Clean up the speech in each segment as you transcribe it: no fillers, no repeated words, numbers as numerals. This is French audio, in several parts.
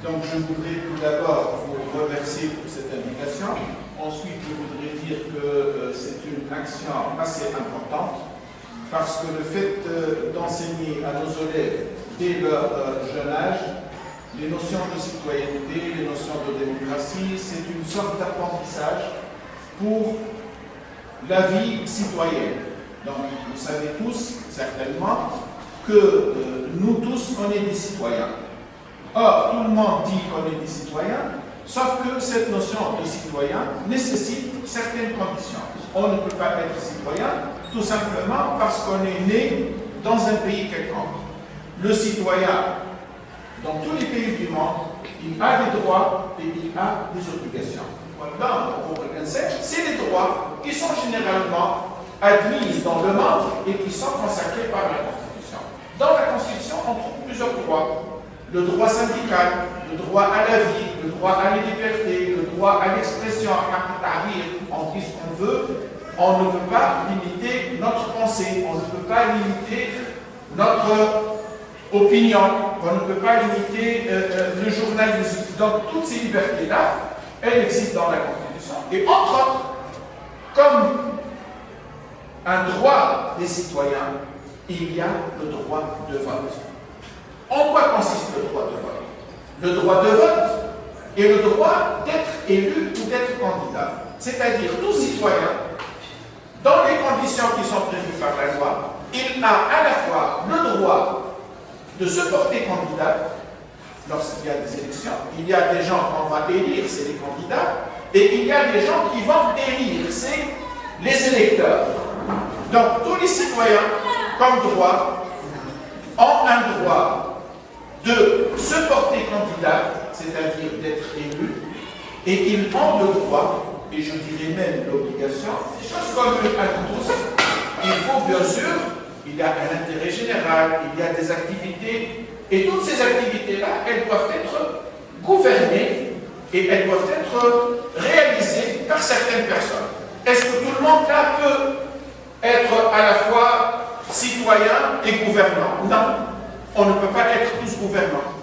Donc je voudrais tout d'abord vous remercier pour cette invitation. Ensuite, je voudrais dire que c'est une action assez importante parce que le fait d'enseigner à nos élèves dès leur jeune âge les notions de citoyenneté, les notions de démocratie, c'est une sorte d'apprentissage pour la vie citoyenne. Donc vous savez tous certainement que nous tous, on est des citoyens. Or, tout le monde dit qu'on est des citoyens, sauf que cette notion de citoyen nécessite certaines conditions. On ne peut pas être citoyen tout simplement parce qu'on est né dans un pays quelconque. Le citoyen, dans tous les pays du monde, il a des droits et il a des obligations. Dans le concept, c'est les droits qui sont généralement admis dans le monde et qui sont consacrés par la Constitution. Dans la Constitution, on trouve plusieurs droits. Le droit syndical, le droit à la vie, le droit à la liberté, le droit à l'expression, on dit ce qu'on veut. On ne peut pas limiter notre pensée, on ne peut pas limiter notre opinion, on ne peut pas limiter le journalisme. Donc toutes ces libertés-là, elles existent dans la Constitution. Et entre autres, comme un droit des citoyens, il y a le droit de vote. En quoi consiste le droit de vote? Le droit de vote est le droit d'être élu ou d'être candidat. C'est-à-dire tout citoyen, dans les conditions qui sont prévues par la loi, il a à la fois le droit de se porter candidat lorsqu'il y a des élections. Il y a des gens qu'on va élire, c'est les candidats, et il y a des gens qui vont élire, c'est les électeurs. Donc tous les citoyens, comme droit, ont un droit de se porter candidat, c'est-à-dire d'être élu, et ils ont le droit, et je dirais même l'obligation, chose commune à tous, il faut bien sûr, il y a un intérêt général, il y a des activités, et toutes ces activités-là, elles doivent être gouvernées, et elles doivent être réalisées par certaines personnes. Est-ce que tout le monde là peut être à la fois citoyen et gouvernant? Non. On ne peut pas être tous gouvernants.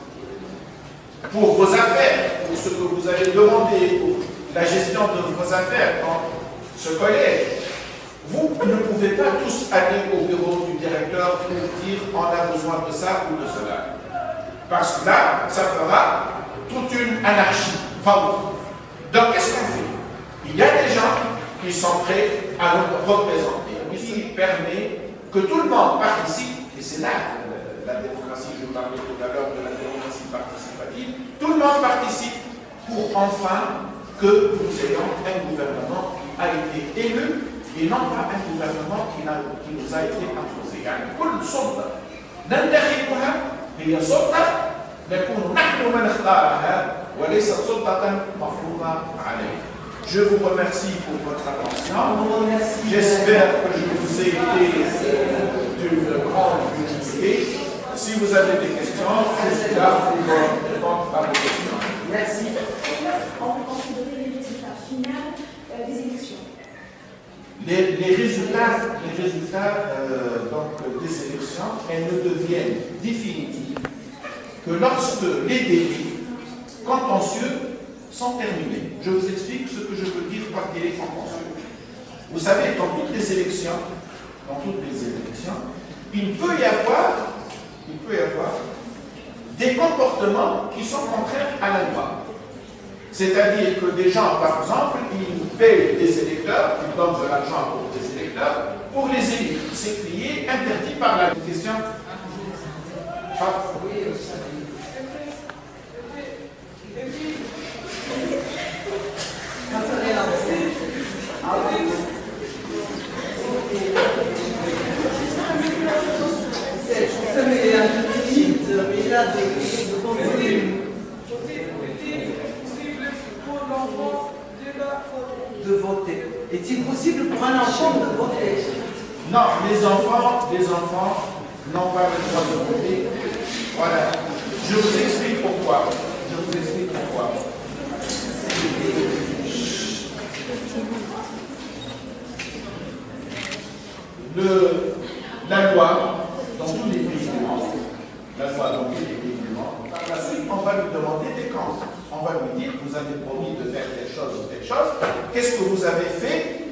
Pour vos affaires, pour ce que vous allez demander, pour la gestion de vos affaires dans ce collège, vous ne pouvez pas tous aller au bureau du directeur pour dire on a besoin de ça ou de cela. Parce que là, ça fera toute une anarchie. Donc qu'est-ce qu'on fait? Il y a des gens qui sont prêts à nous représenter. Ici, il permet que tout le monde participe, et c'est là la démocratie, je parlais tout à l'heure de la démocratie participative, tout le monde participe pour enfin que nous ayons un gouvernement qui a été élu et non pas un gouvernement qui nous a été imposé. يعني كل سلطة ننتخبها هي سلطة نكون نحن من اختارها وليست سلطة مفروضة علينا. Je vous remercie pour votre attention. J'espère que je vous ai été d'une grande utilité. Si vous avez des questions, je suis là pour répondre à vos questions. Merci. On peut donner les résultats finaux des élections. Les résultats donc, des élections, elles ne deviennent définitives que lorsque les délais contentieux sont terminés. Je vous explique ce que je veux dire par délai contentieux. Vous savez, dans toutes les élections, il peut y avoir des comportements qui sont contraires à la loi. C'est-à-dire que des gens, par exemple, ils payent des électeurs, ils donnent de l'argent pour des électeurs, pour les élire. C'est qui est interdit par la question. De voter. Est-il possible pour un enfant de voter? Non, les enfants n'ont pas le droit de voter. Voilà. Je vous explique pourquoi. La loi, dans tous les pays du monde, la suite, on va lui demander des comptes. On va lui dire, vous avez promis de faire telle chose ou telle chose. Qu'est-ce que vous avez fait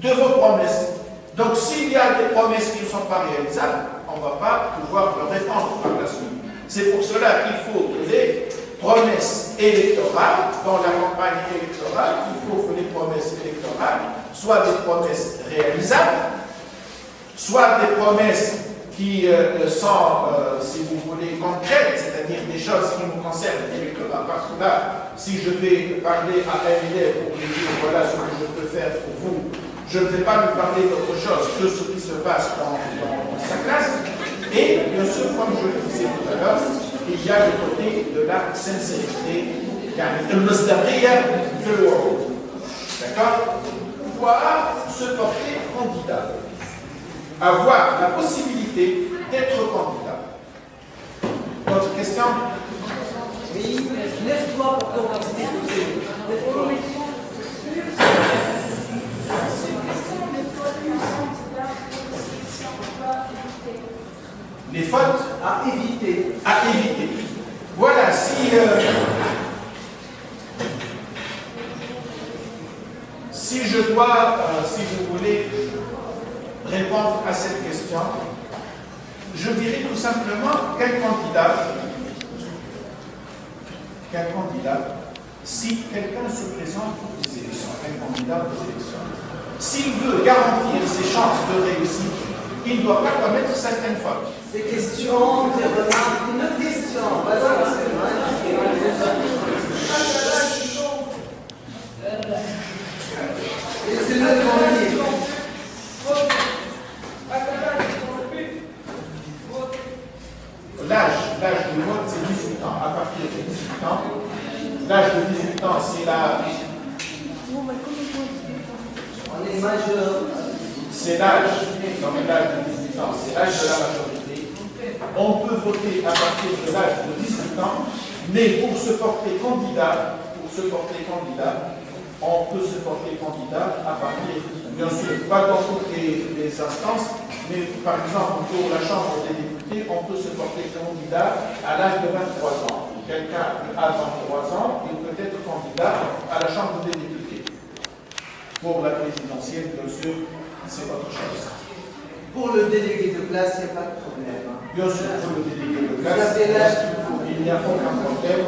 de vos promesses? Donc, s'il y a des promesses qui ne sont pas réalisables, on ne va pas pouvoir le répondre par la suite. C'est pour cela qu'il faut que les promesses électorales, dans la campagne électorale, il faut que les promesses électorales soient des promesses réalisables, soit des promesses qui sont, si vous voulez, concrètes, c'est-à-dire des choses qui nous concernent directement. Parce que là, si je vais parler à un élève pour lui dire voilà ce que je peux faire pour vous, je ne vais pas lui parler d'autre chose que ce qui se passe dans sa classe. Et bien sûr, comme je le disais tout à l'heure, il y a le côté de la sincérité, d'accord? Pouvoir se porter candidat, avoir la possibilité d'être candidat. Votre question? Oui, lève-toi pour qu'on puisse t'écouter. Lève-toi. Les fautes à éviter. À éviter. Voilà, si je dois, si vous voulez, répondre à cette question, je dirais tout simplement qu'un candidat, si quelqu'un se présente pour des élections, un candidat aux élections, s'il veut garantir ses chances de réussite, il ne doit pas commettre certaines fautes. Des questions, des remarques, une question. Laissez-le demander. L'âge du vote, c'est 18 ans. À partir de 18 ans, l'âge de 18 ans, c'est la... On est majeur. C'est l'âge, donc l'âge de 18 ans, c'est l'âge de la majorité. On peut voter à partir de l'âge de 18 ans, mais pour se porter candidat, on peut se porter candidat à partir, bien sûr, pas dans toutes les instances, mais par exemple pour la Chambre des députés, on peut se porter candidat à l'âge de 23 ans. Quelqu'un qui a 23 ans, il peut être candidat à la Chambre des députés. Pour la présidentielle, bien sûr, c'est autre chose. Pour le délégué de classe, il n'y a pas de problème. Bien sûr, pour le délégué de classe, il n'y a aucun problème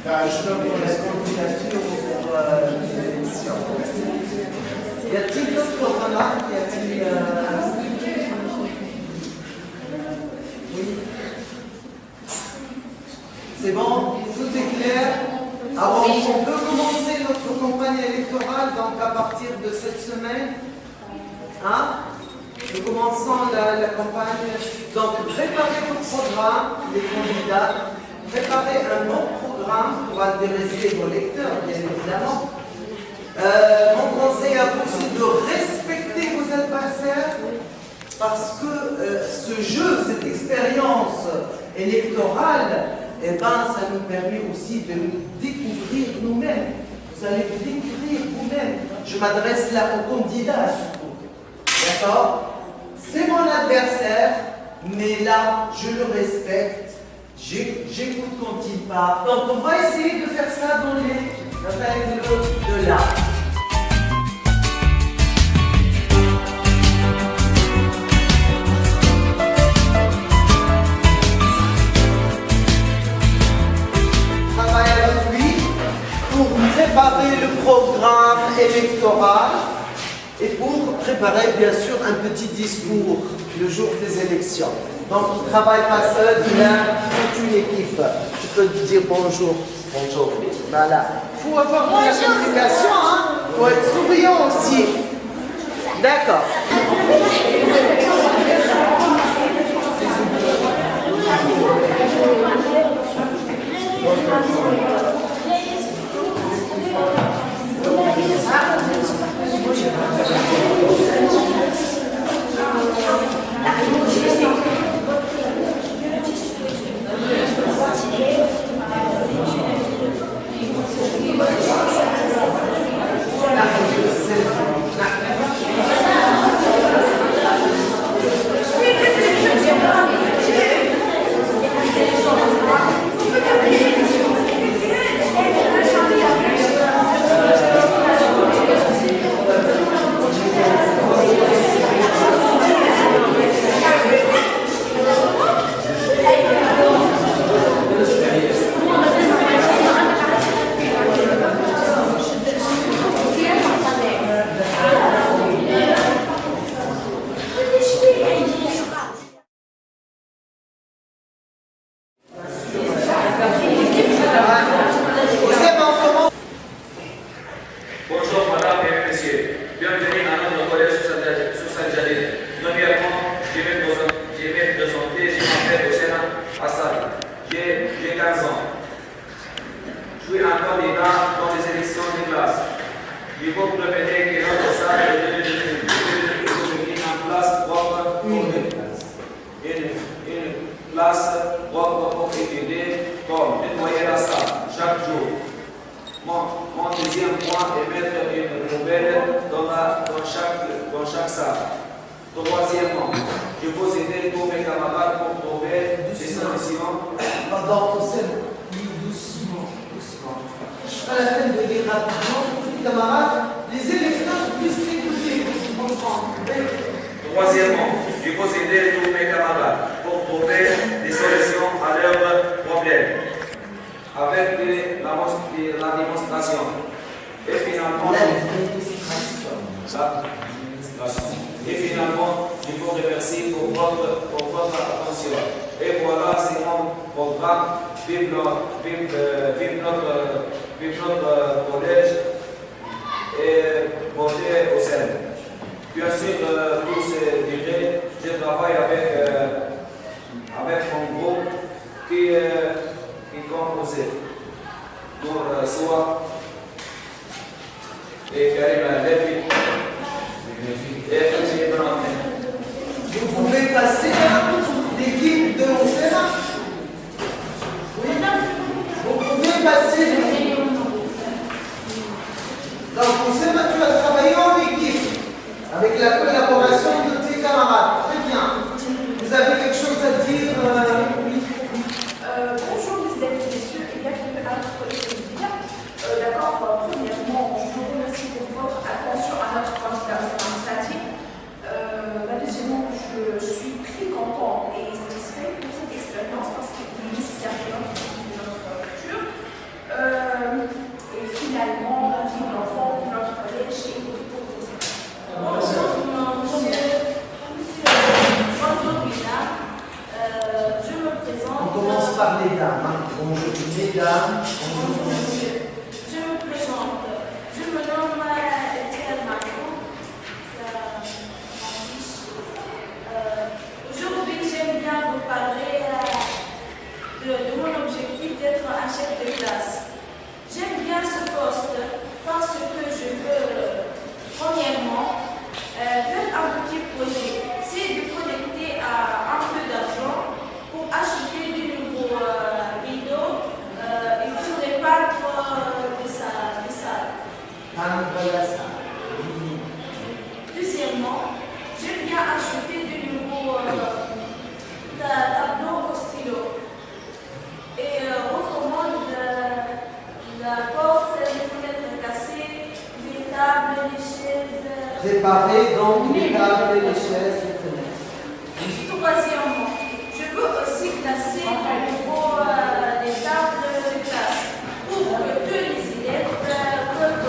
d'âge pour la candidature pour les élections. Y a-t-il d'autres remarques? Y a-t-il... Oui. C'est bon? Tout est clair? Alors, on peut commencer notre campagne électorale donc à partir de cette semaine. Hein? Nous commençons la campagne. Donc, préparez votre programme, les candidats. Préparez un bon programme pour intéresser vos lecteurs, bien évidemment. Mon conseil à vous, c'est de respecter vos adversaires parce que ce jeu, cette expérience électorale, eh ben, ça nous permet aussi de nous découvrir nous-mêmes. Vous allez vous découvrir vous-même. Je m'adresse là aux candidats surtout. D'accord? C'est mon adversaire, mais là, je le respecte. J'écoute quand il parle. Donc, on va essayer de faire ça dans les règles de l'art. Travaille avec lui pour préparer le programme électoral et pour préparer bien sûr un petit discours le jour des élections. Donc il ne travaille pas seul, il a toute une équipe. Tu peux te dire bonjour. Bonjour. Voilà. Il faut avoir de la communication, hein. Il faut être souriant aussi. D'accord. candidat dans les élections de classe. Il faut prévenir que notre salle est devenue en place propre pour une classe propre pour étudier comme nettoyer la salle chaque jour. Mon deuxième point est mettre une poubelle dans chaque salle. Troisièmement, je vous aider tous mes camarades pour trouver des solutions. Pardon, doucement. Je ne pas la peine de lire rapidement, petits camarades. Les électeurs puissent écouter, pour comprendre. Troisièmement, je vous aider tous mes camarades pour trouver des solutions à leurs problèmes avec la démonstration. Et finalement, Et finalement, je vous remercie pour votre attention. Et voilà, c'est mon programme. Vive notre collège et voter au Sénat. Bien sûr, pour ces durées, je travaille avec mon groupe qui est composé pour soi et Karim Levi. Vous pouvez passer l'équipe de l'OCEMA. Oui. Vous pouvez passer. Donc, l'OCEMA, tu vas travailler en équipe avec la collaboration de tes camarades. Très bien. Vous avez quelque chose à dire? Oui. Bonjour, mesdames et messieurs, et bienvenue à notre collectif. D'accord, premièrement, je vous remercie pour votre attention à notre candidat administratif. Deuxièmement, je suis très content et satisfait pour cette expérience parce qu'il est nécessaire pour notre culture. Et finalement, vive l'enfant de notre collège et pour tous. Bonjour, monsieur Wina. Je me présente. On commence par les dames. Hein. Bonjour, mesdames. Bonjour, monsieur. Je me présente. Je me nomme Etienne Macron. Aujourd'hui, j'aime bien vous parler de mon objectif d'être un chef de classe. J'aime bien ce poste parce que je veux, premièrement, faire un petit projet. C'est de collecter un peu d'argent pour acheter de nouveaux rideaux et pour répandre des salles. Deuxièmement, j'aime bien acheter de nouveaux tableaux au stylo. Et autrement, la porte, les fenêtres cassées, les tables, les chaises. Préparer donc les tables, les chaises, les fenêtres. Troisièmement, je veux aussi classer de nouveau les tables de classe pour que tous les élèves peuvent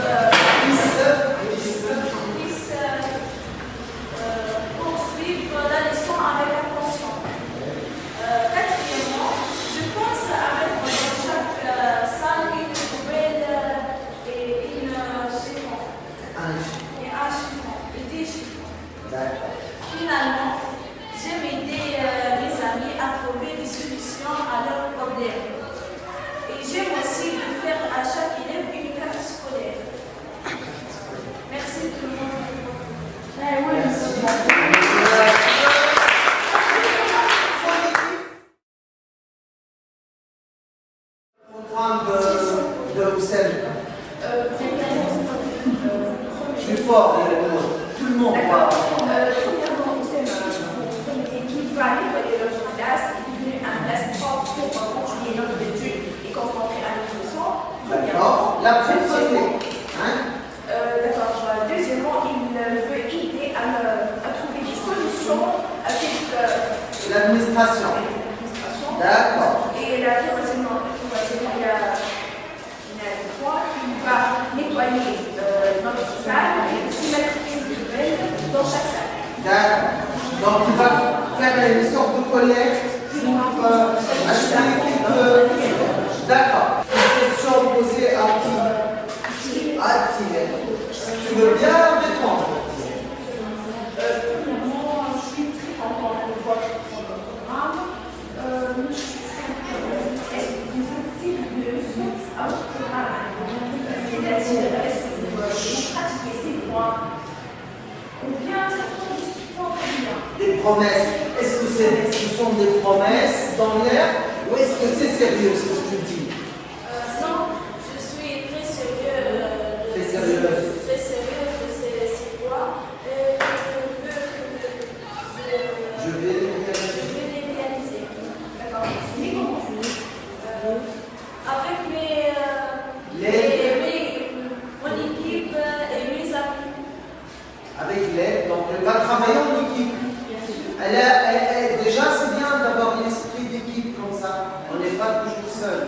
poursuivre la leçon avec attention. Quatrièmement, je pense à mettre dans chaque salle une poubelle et une chiffon. Et un chiffon, et des chiffons. Finalement, j'aime aider mes amis à trouver des solutions à leurs problèmes. Et j'aime aussi de faire à chaque élève une carte scolaire. Merci tout le monde. Programme de Roussel. Je suis fort, tout le monde va. Premièrement, qui va nettoyer notre classe, devenir un classe propre pour continuer notre étude et confronter à notre leçon. D'accord. La précision. D'accord. Deuxièmement, il veut aider à trouver des solutions avec l'administration. D'accord. Et la troisièmement, il y a le point, il va nettoyer notre salle et aussi mettre une poubelle dans chaque salle. D'accord. Donc, il va faire une sorte de collecte pour acheter D'accord. Une question posée à qui? À qui? Tu veux bien répondre? Premièrement, je suis très contente de votre programme. Je suis très contente. Vous êtes sérieux à votre travail. promesses. Est-ce que ce sont des promesses dans l'air ou est-ce que c'est sérieux ce que tu dis? Non, je suis très sérieux. Très sérieuse. Très sérieuse de ces voix. Je vais les les réaliser. D'accord. Mais comment? Avec mon équipe et mes amis. avec l'aide, donc elle va travailler en équipe. Déjà, c'est bien d'avoir l'esprit d'équipe comme ça. On n'est pas toujours seul.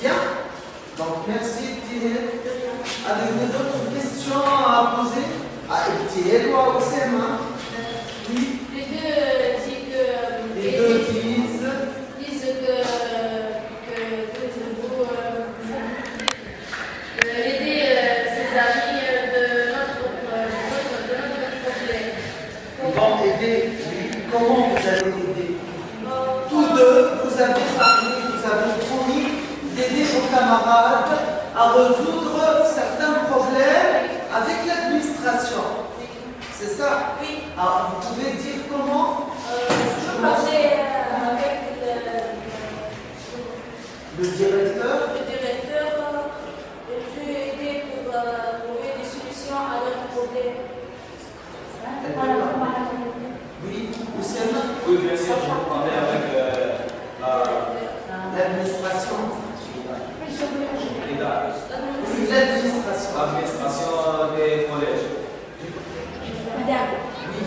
Bien. Donc, merci, Thierry. Avez-vous d'autres questions à poser? Ah, Thierry, toi aussi, hein? Oui. Les deux disent que. Les deux disent. Disent que vous aider ses amis de notre problème. Ils vont aider. Oui. Comment vous allez aider? Tous deux, vous avez parlé, vous avez promis d'aider vos camarades à résoudre certains problèmes avec l'administration. C'est ça? Oui. Alors, vous pouvez dire comment? Je parlais avec Le directeur. le directeur. Je lui ai aidé pour trouver des solutions à leurs problèmes. Oui, Oussama, Oui, bien sûr, je vais parler avec l'administration. l'État, Oui, l'administration. l'administration des collèges. Madame, Oui.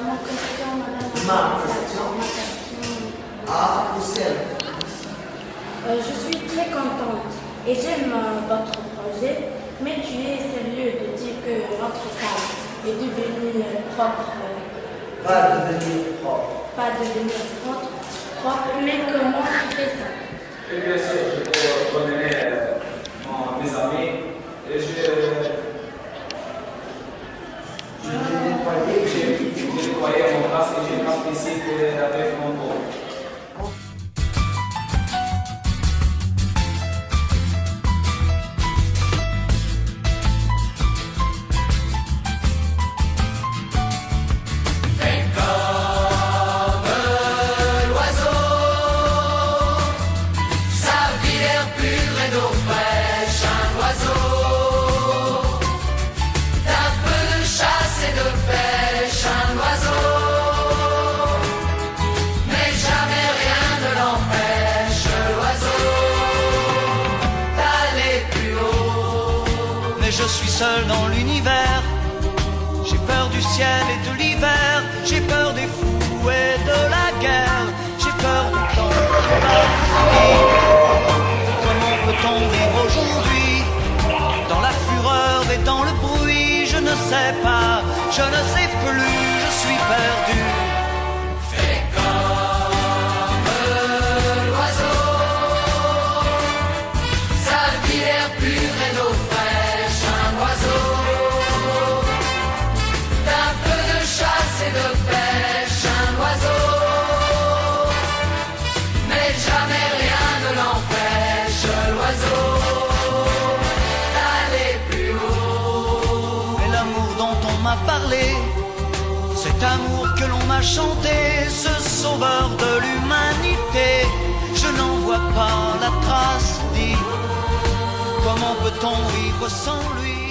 ma question, madame. Ma question. Ah, Oussama. Je suis très contente et j'aime votre projet, mais tu es sérieux de dire que votre salle est devenue propre, Va devenir propre. pas devenir propre, mais comment tu fais ça? Et bien sûr, je peux promener mes amis et Je vais nettoyer. j'ai nettoyé mon classe et j'ai participé avec mon cours. Je suis seul dans l'univers. J'ai peur du ciel et de l'hiver. J'ai peur des fous et de la guerre. J'ai peur du temps qui passe. Comment peut-on vivre aujourd'hui dans la fureur et dans le bruit? Je ne sais pas, je ne sais plus, je suis perdu. Fais comme l'oiseau, sa vie l'air pur et d'eau fraîche. D'un peu de chasse et de pêche, un oiseau, mais jamais rien ne l'empêche, l'oiseau, d'aller plus haut. Mais l'amour dont on m'a parlé, cet amour que l'on m'a chanté, ce sauveur de l'humanité, je n'en vois pas la trace, dis. Comment peut-on vivre sans lui?